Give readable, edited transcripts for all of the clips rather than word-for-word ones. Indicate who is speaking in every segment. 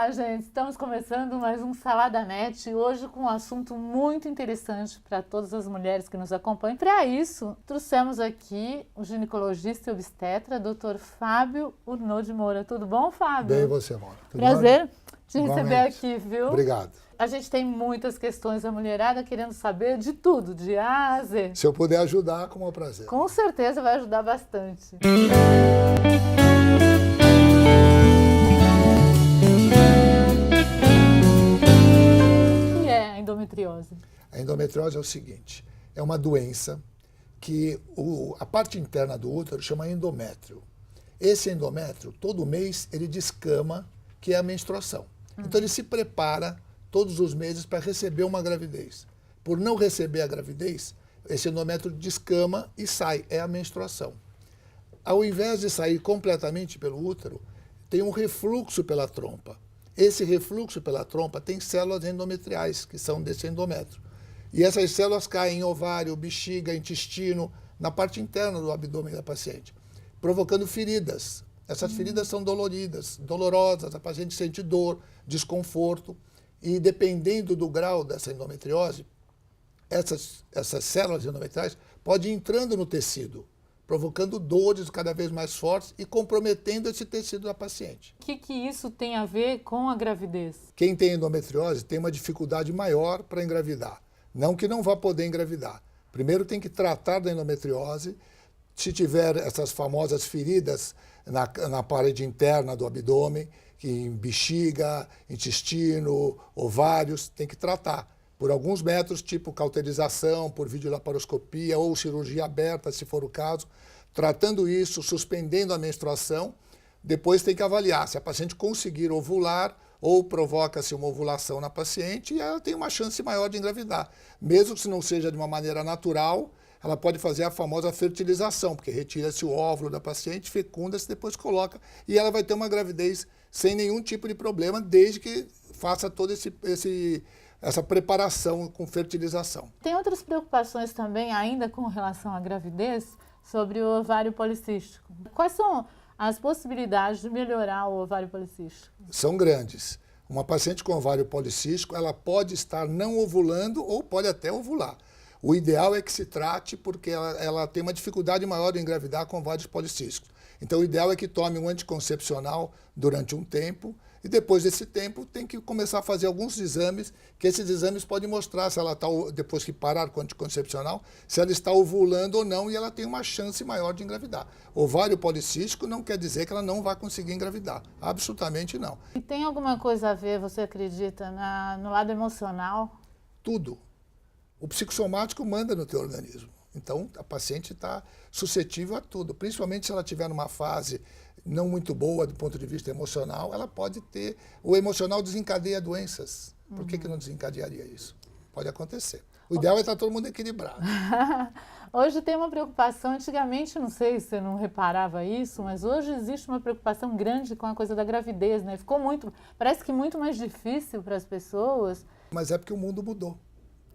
Speaker 1: Olá, gente! Estamos começando mais um Salada Net, hoje com um assunto muito interessante para todas as mulheres que nos acompanham. Para isso, trouxemos aqui o ginecologista e obstetra, Dr. Fábio Urnô de Moura. Tudo bom, Fábio?
Speaker 2: Bem, você, Maura.
Speaker 1: Prazer te
Speaker 2: Igualmente.
Speaker 1: receber aqui, viu?
Speaker 2: Obrigado.
Speaker 1: A gente tem muitas questões da mulherada querendo saber de tudo, de A a Z.
Speaker 2: Se eu puder ajudar, com o maior prazer.
Speaker 1: Com certeza vai ajudar bastante. O que é a endometriose?
Speaker 2: A endometriose é o seguinte, é uma doença que a parte interna do útero chama endométrio. Esse endométrio, todo mês, ele descama, que é a menstruação. Então ele se prepara todos os meses para receber uma gravidez. Por não receber a gravidez, esse endométrio descama e sai, é a menstruação. Ao invés de sair completamente pelo útero, tem um refluxo pela trompa. Esse refluxo pela trompa tem células endometriais, que são desse endométrio. E essas células caem em ovário, bexiga, intestino, na parte interna do abdômen da paciente, provocando feridas. Essas feridas são dolorosas, a paciente sente dor, desconforto. E dependendo do grau dessa endometriose, essas células endometriais podem ir entrando no tecido, provocando dores cada vez mais fortes e comprometendo esse tecido da paciente.
Speaker 1: O que isso tem a ver com a gravidez?
Speaker 2: Quem tem endometriose tem uma dificuldade maior para engravidar. Não que não vá poder engravidar. Primeiro tem que tratar da endometriose. Se tiver essas famosas feridas na parede interna do abdômen, em bexiga, intestino, ovários, tem que tratar. Por alguns métodos, tipo cauterização, por videolaparoscopia ou cirurgia aberta, se for o caso. Tratando isso, suspendendo a menstruação, depois tem que avaliar se a paciente conseguir ovular ou provoca-se uma ovulação na paciente e ela tem uma chance maior de engravidar. Mesmo se não seja de uma maneira natural, ela pode fazer a famosa fertilização, porque retira-se o óvulo da paciente, fecunda-se, depois coloca, e ela vai ter uma gravidez sem nenhum tipo de problema, desde que faça toda essa preparação com fertilização.
Speaker 1: Tem outras preocupações também, ainda com relação à gravidez, sobre o ovário policístico. Quais são as possibilidades de melhorar o ovário policístico?
Speaker 2: São grandes. Uma paciente com ovário policístico, ela pode estar não ovulando ou pode até ovular. O ideal é que se trate porque ela tem uma dificuldade maior de engravidar com ovários policísticos. Então, o ideal é que tome um anticoncepcional durante um tempo e depois desse tempo tem que começar a fazer alguns exames, que esses exames podem mostrar se ela está, depois que parar com o anticoncepcional, se ela está ovulando ou não e ela tem uma chance maior de engravidar. Ovário policístico não quer dizer que ela não vai conseguir engravidar. Absolutamente não.
Speaker 1: E tem alguma coisa a ver, você acredita, no lado emocional?
Speaker 2: Tudo. O psicossomático manda no teu organismo. Então, a paciente está suscetível a tudo. Principalmente se ela estiver numa fase não muito boa do ponto de vista emocional, ela pode ter... O emocional desencadeia doenças. Por que não desencadearia isso? Pode acontecer. O ideal é estar todo mundo equilibrado.
Speaker 1: Hoje tem uma preocupação, antigamente, não sei se você não reparava isso, mas hoje existe uma preocupação grande com a coisa da gravidez, né? Parece que muito mais difícil para as pessoas.
Speaker 2: Mas é porque o mundo mudou.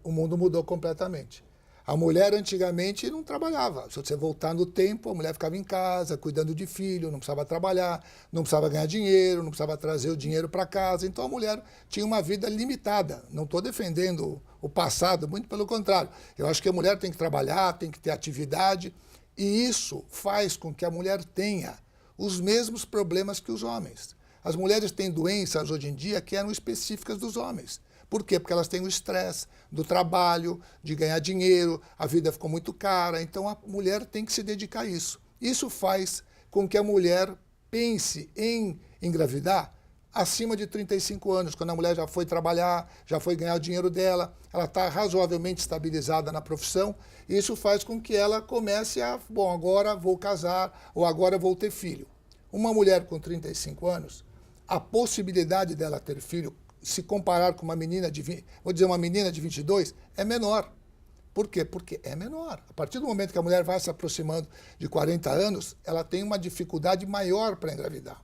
Speaker 2: O mundo mudou completamente. A mulher antigamente não trabalhava. Se você voltar no tempo, a mulher ficava em casa, cuidando de filho, não precisava trabalhar, não precisava ganhar dinheiro, não precisava trazer o dinheiro para casa. Então a mulher tinha uma vida limitada. Não estou defendendo o passado, muito pelo contrário. Eu acho que a mulher tem que trabalhar, tem que ter atividade, e isso faz com que a mulher tenha os mesmos problemas que os homens. As mulheres têm doenças hoje em dia que eram específicas dos homens. Por quê? Porque elas têm o estresse do trabalho, de ganhar dinheiro, a vida ficou muito cara, então a mulher tem que se dedicar a isso. Isso faz com que a mulher pense em engravidar acima de 35 anos, quando a mulher já foi trabalhar, já foi ganhar o dinheiro dela, ela está razoavelmente estabilizada na profissão, e isso faz com que ela comece a, bom, agora vou casar, ou agora vou ter filho. Uma mulher com 35 anos, a possibilidade dela ter filho, se comparar com uma menina uma menina de 22, é menor. Por quê? Porque é menor. A partir do momento que a mulher vai se aproximando de 40 anos, ela tem uma dificuldade maior para engravidar.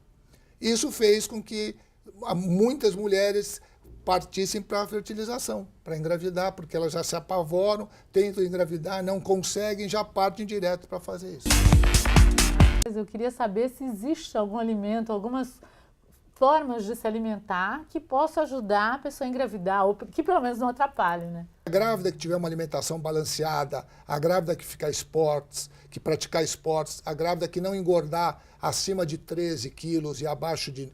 Speaker 2: Isso fez com que muitas mulheres partissem para a fertilização, para engravidar, porque elas já se apavoram, tentam engravidar, não conseguem, já partem direto para fazer isso.
Speaker 1: Eu queria saber se existe algum alimento, algumas formas de se alimentar que possam ajudar a pessoa a engravidar, ou que pelo menos não atrapalhem, né?
Speaker 2: A grávida que tiver uma alimentação balanceada, a grávida que ficar esportes, que praticar esportes, a grávida que não engordar acima de 13 quilos e abaixo de...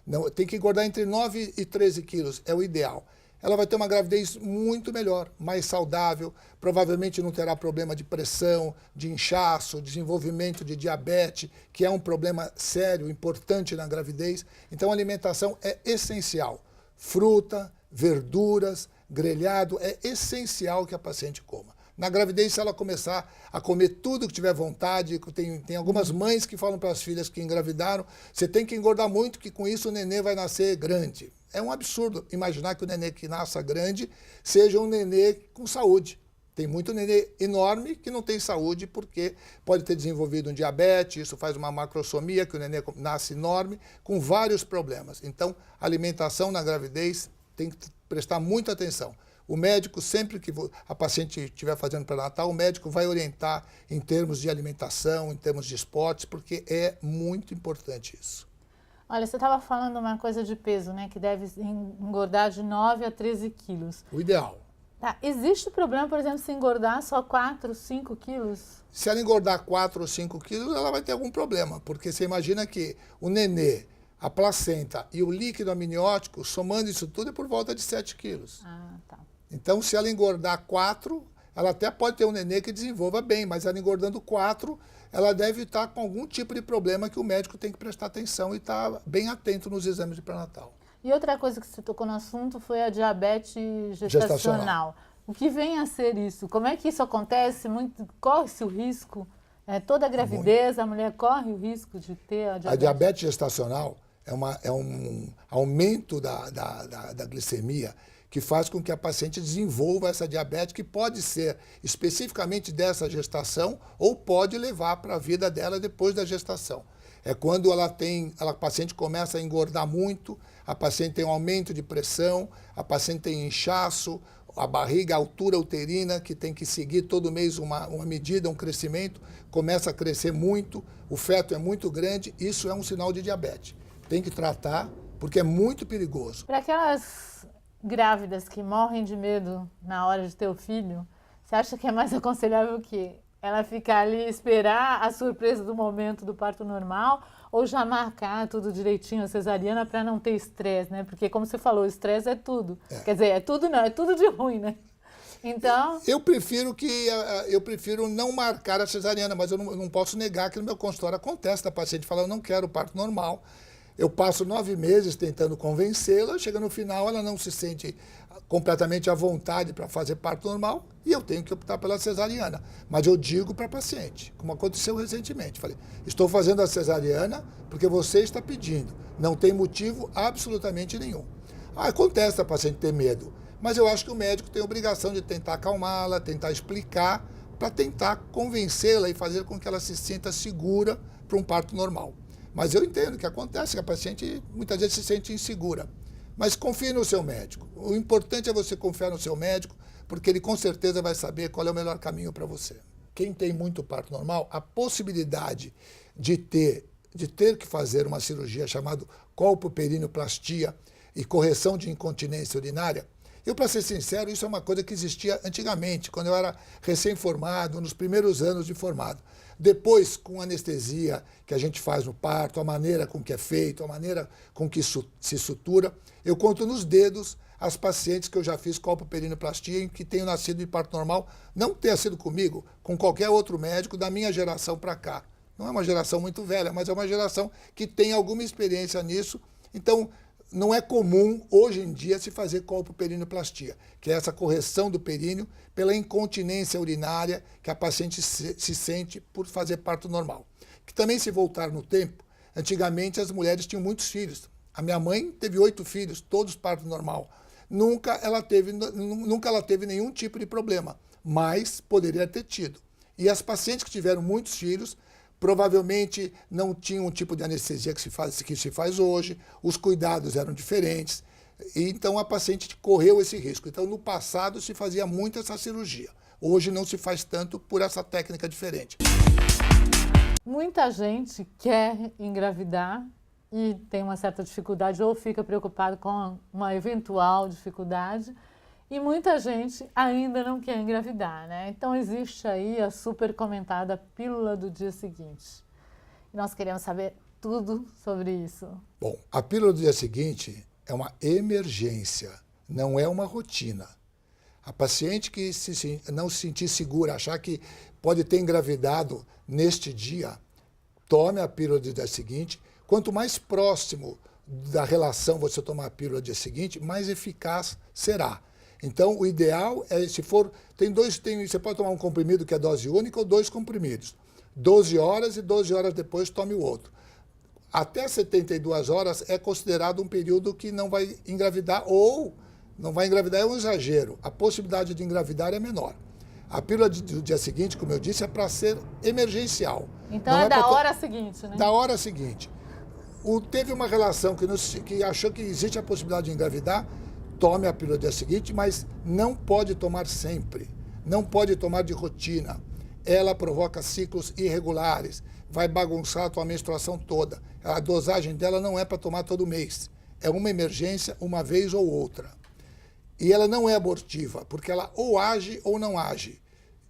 Speaker 2: não, tem que engordar entre 9 e 13 quilos, é o ideal. Ela vai ter uma gravidez muito melhor, mais saudável, provavelmente não terá problema de pressão, de inchaço, desenvolvimento de diabetes, que é um problema sério, importante na gravidez. Então a alimentação é essencial. Fruta, verduras, grelhado, é essencial que a paciente coma. Na gravidez, se ela começar a comer tudo que tiver vontade, tem algumas mães que falam para as filhas que engravidaram, você tem que engordar muito, que com isso o nenê vai nascer grande. É um absurdo imaginar que o nenê que nasça grande seja um nenê com saúde. Tem muito nenê enorme que não tem saúde porque pode ter desenvolvido um diabetes, isso faz uma macrosomia, que o nenê nasce enorme, com vários problemas. Então, a alimentação na gravidez tem que prestar muita atenção. O médico, sempre que a paciente estiver fazendo pré-natal, o médico vai orientar em termos de alimentação, em termos de esportes, porque é muito importante isso.
Speaker 1: Olha, você estava falando uma coisa de peso, né? Que deve engordar de 9 a 13 quilos.
Speaker 2: O ideal.
Speaker 1: Tá. Existe problema, por exemplo, se engordar só 4, 5 quilos?
Speaker 2: Se ela engordar 4 ou 5 quilos, ela vai ter algum problema, porque você imagina que o nenê, a placenta e o líquido amniótico, somando isso tudo, é por volta de 7 quilos.
Speaker 1: Ah, tá.
Speaker 2: Então, se ela engordar 4, ela até pode ter um nenê que desenvolva bem, mas ela engordando 4, ela deve estar com algum tipo de problema que o médico tem que prestar atenção e estar bem atento nos exames de pré-natal.
Speaker 1: E outra coisa que você tocou no assunto foi a diabetes gestacional. O que vem a ser isso? Como é que isso acontece? Corre-se o risco? Toda a gravidez, a mulher corre o risco de ter a diabetes?
Speaker 2: A diabetes gestacional é um aumento da glicemia que faz com que a paciente desenvolva essa diabetes, que pode ser especificamente dessa gestação ou pode levar para a vida dela depois da gestação. É quando a paciente começa a engordar muito, a paciente tem um aumento de pressão, a paciente tem inchaço, a barriga, a altura uterina, que tem que seguir todo mês uma medida, um crescimento, começa a crescer muito, o feto é muito grande, isso é um sinal de diabetes. Tem que tratar, porque é muito perigoso.
Speaker 1: Para aquelas grávidas que morrem de medo na hora de ter o filho, você acha que é mais aconselhável o quê? Ela ficar ali, esperar a surpresa do momento do parto normal ou já marcar tudo direitinho, a cesariana, para não ter estresse, né? Porque, como você falou, estresse é tudo. Quer dizer, é tudo não, é tudo de ruim, né? Então...
Speaker 2: Eu prefiro não marcar a cesariana, mas eu não posso negar que no meu consultório acontece da paciente falar, eu não quero parto normal. Eu passo 9 meses tentando convencê-la, chega no final, ela não se sente completamente à vontade para fazer parto normal e eu tenho que optar pela cesariana. Mas eu digo para a paciente, como aconteceu recentemente, falei, estou fazendo a cesariana porque você está pedindo, não tem motivo absolutamente nenhum. Acontece a paciente ter medo, mas eu acho que o médico tem a obrigação de tentar acalmá-la, tentar explicar, para tentar convencê-la e fazer com que ela se sinta segura para um parto normal. Mas eu entendo que acontece, que a paciente muitas vezes se sente insegura. Mas confie no seu médico. O importante é você confiar no seu médico, porque ele com certeza vai saber qual é o melhor caminho para você. Quem tem muito parto normal, a possibilidade de ter que fazer uma cirurgia chamada colpoperinoplastia e correção de incontinência urinária, eu, para ser sincero, isso é uma coisa que existia antigamente, quando eu era recém-formado, nos primeiros anos de formado. Depois, com anestesia que a gente faz no parto, a maneira com que é feito, a maneira com que se sutura, eu conto nos dedos as pacientes que eu já fiz colpoperinoplastia, em que tenham nascido de parto normal, não tenha sido comigo, com qualquer outro médico da minha geração para cá. Não é uma geração muito velha, mas é uma geração que tem alguma experiência nisso. Então, não é comum, hoje em dia, se fazer colpoperinoplastia, que é essa correção do períneo pela incontinência urinária que a paciente se sente por fazer parto normal. Que também, se voltar no tempo, antigamente as mulheres tinham muitos filhos. A minha mãe teve 8 filhos, todos parto normal. Nunca ela teve nenhum tipo de problema, mas poderia ter tido. E as pacientes que tiveram muitos filhos, provavelmente não tinham um tipo de anestesia que se faz hoje, os cuidados eram diferentes, e então a paciente correu esse risco. Então, no passado, se fazia muito essa cirurgia. Hoje não se faz tanto por essa técnica diferente.
Speaker 1: Muita gente quer engravidar e tem uma certa dificuldade ou fica preocupado com uma eventual dificuldade. E muita gente ainda não quer engravidar, né? Então existe aí a super comentada pílula do dia seguinte. E nós queremos saber tudo sobre isso.
Speaker 2: Bom, a pílula do dia seguinte é uma emergência, não é uma rotina. A paciente que não se sentir segura, achar que pode ter engravidado neste dia, tome a pílula do dia seguinte. Quanto mais próximo da relação você tomar a pílula do dia seguinte, mais eficaz será. Então, o ideal é, se for, você pode tomar um comprimido que é dose única ou 2 comprimidos. 12 horas e 12 horas depois tome o outro. Até 72 horas é considerado um período que não vai engravidar, ou não vai engravidar é um exagero. A possibilidade de engravidar é menor. A pílula do dia seguinte, como eu disse, é para ser emergencial.
Speaker 1: Então é da hora seguinte, né?
Speaker 2: Da hora seguinte. Teve uma relação que achou que existe a possibilidade de engravidar, tome a pílula do dia seguinte, mas não pode tomar sempre. Não pode tomar de rotina. Ela provoca ciclos irregulares, vai bagunçar a tua menstruação toda. A dosagem dela não é para tomar todo mês. É uma emergência, uma vez ou outra. E ela não é abortiva, porque ela ou age ou não age.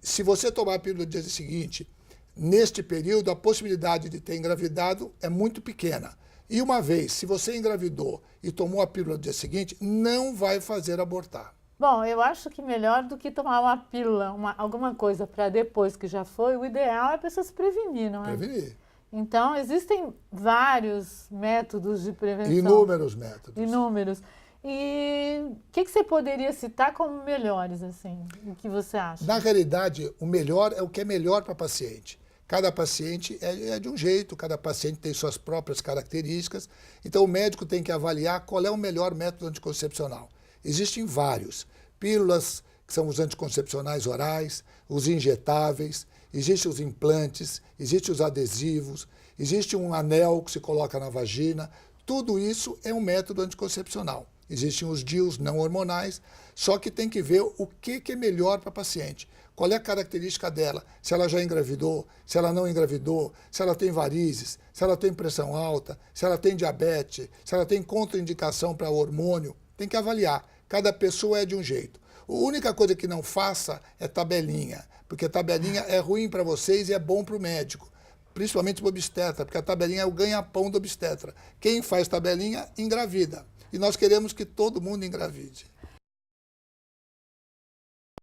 Speaker 2: Se você tomar a pílula do dia seguinte, neste período, a possibilidade de ter engravidado é muito pequena. E uma vez, se você engravidou e tomou a pílula do dia seguinte, não vai fazer abortar.
Speaker 1: Bom, eu acho que melhor do que tomar uma pílula, alguma coisa para depois que já foi, o ideal é a pessoa se prevenir, não é?
Speaker 2: Prevenir.
Speaker 1: Então, existem vários métodos de prevenção.
Speaker 2: Inúmeros métodos.
Speaker 1: Inúmeros. E o que você poderia citar como melhores, assim? O que você acha?
Speaker 2: Na realidade, o melhor é o que é melhor para a paciente. Cada paciente é de um jeito, cada paciente tem suas próprias características. Então, o médico tem que avaliar qual é o melhor método anticoncepcional. Existem vários. Pílulas, que são os anticoncepcionais orais, os injetáveis, existem os implantes, existem os adesivos, existe um anel que se coloca na vagina. Tudo isso é um método anticoncepcional. Existem os DIUs não hormonais, só que tem que ver o que é melhor para a paciente. Qual é a característica dela? Se ela já engravidou, se ela não engravidou, se ela tem varizes, se ela tem pressão alta, se ela tem diabetes, se ela tem contraindicação para hormônio. Tem que avaliar. Cada pessoa é de um jeito. A única coisa que não faça é tabelinha, porque tabelinha é ruim para vocês e é bom para o médico, principalmente para o obstetra, porque a tabelinha é o ganha-pão do obstetra. Quem faz tabelinha, engravida. E nós queremos que todo mundo engravide.